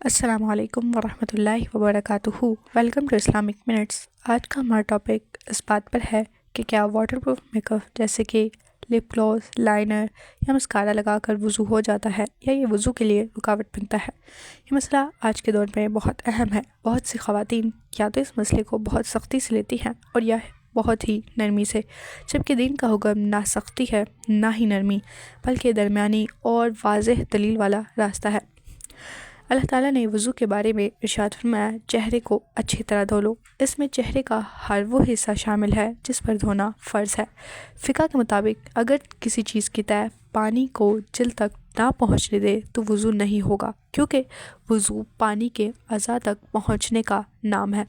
السلام علیکم ورحمۃ اللہ وبرکاتہ۔ Welcome to Islamic minutes. آج کا ہمارا ٹاپک اس بات پر ہے کہ کیا واٹر پروف میک اپ جیسے کہ لپ گلوس، لائنر یا مسکارا لگا کر وضو ہو جاتا ہے یا یہ وضو کے لیے رکاوٹ بنتا ہے۔ یہ مسئلہ آج کے دور میں بہت اہم ہے۔ بہت سی خواتین یا تو اس مسئلے کو بہت سختی سے لیتی ہیں اور یا بہت ہی نرمی سے، جبکہ دین کا حکم نہ سختی ہے نہ ہی نرمی، بلکہ درمیانی اور واضح دلیل والا راستہ ہے۔ اللہ تعالیٰ نے وضو کے بارے میں ارشاد فرمایا، چہرے کو اچھی طرح دھو لو۔ اس میں چہرے کا ہر وہ حصہ شامل ہے جس پر دھونا فرض ہے۔ فقہ کے مطابق اگر کسی چیز کی تہہ پانی کو جلد تک نہ پہنچنے دے تو وضو نہیں ہوگا، کیونکہ وضو پانی کے اعضاء تک پہنچنے کا نام ہے۔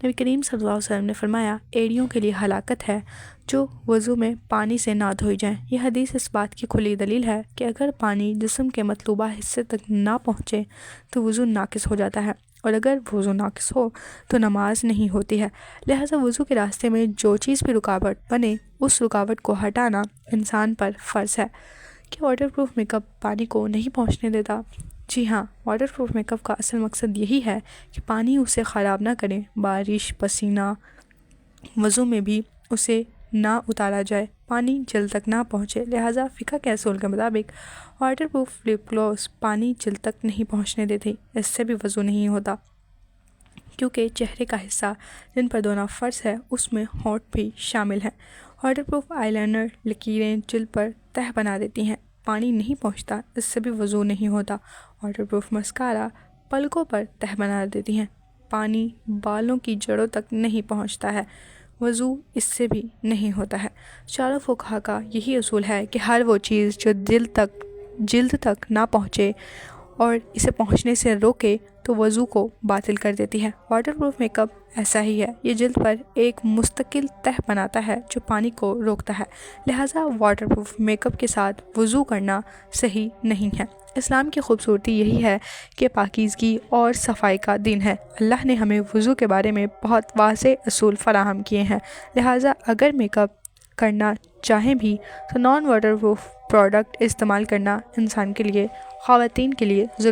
نبی کریم صلی اللہ علیہ وسلم نے فرمایا، ایڑیوں کے لیے ہلاکت ہے جو وضو میں پانی سے نہ دھوئی جائیں۔ یہ حدیث اس بات کی کھلی دلیل ہے کہ اگر پانی جسم کے مطلوبہ حصے تک نہ پہنچے تو وضو ناقص ہو جاتا ہے، اور اگر وضو ناقص ہو تو نماز نہیں ہوتی ہے۔ لہٰذا وضو کے راستے میں جو چیز بھی رکاوٹ بنے، اس رکاوٹ کو ہٹانا انسان پر فرض ہے۔ کہ واٹر پروف میک اپ پانی کو نہیں پہنچنے دیتا؟ جی ہاں، واٹر پروف میک اپ کا اصل مقصد یہی ہے کہ پانی اسے خراب نہ کرے، بارش، پسینہ، وضو میں بھی اسے نہ اتارا جائے، پانی جلد تک نہ پہنچے۔ لہٰذا فقہ کے اصول کے مطابق واٹر پروف لپ گلوس پانی جلد تک نہیں پہنچنے دیتے، اس سے بھی وضو نہیں ہوتا، کیونکہ چہرے کا حصہ جن پر دھونا فرض ہے اس میں ہونٹ بھی شامل ہیں۔ واٹر پروف آئی لائنر لکیریں جلد پر تہہ بنا دیتی ہیں، پانی نہیں پہنچتا، اس سے بھی وضو نہیں ہوتا۔ واٹر پروف مسکارا پلکوں پر تہہ بنا دیتی ہیں، پانی بالوں کی جڑوں تک نہیں پہنچتا ہے، وضو اس سے بھی نہیں ہوتا ہے۔ چاروں فقہا کا یہی اصول ہے کہ ہر وہ چیز جو جلد تک نہ پہنچے اور اسے پہنچنے سے روکے تو وضو کو باطل کر دیتی ہے۔ واٹر پروف میک اپ ایسا ہی ہے، یہ جلد پر ایک مستقل تہہ بناتا ہے جو پانی کو روکتا ہے، لہٰذا واٹر پروف میک اپ کے ساتھ وضو کرنا صحیح نہیں ہے۔ اسلام کی خوبصورتی یہی ہے کہ پاکیزگی اور صفائی کا دین ہے۔ اللہ نے ہمیں وضو کے بارے میں بہت واضح اصول فراہم کیے ہیں، لہٰذا اگر میک اپ کرنا چاہیں بھی تو نان واٹر پروف پروڈکٹ استعمال کرنا انسان کے لیے، خواتین کے لیے ضروری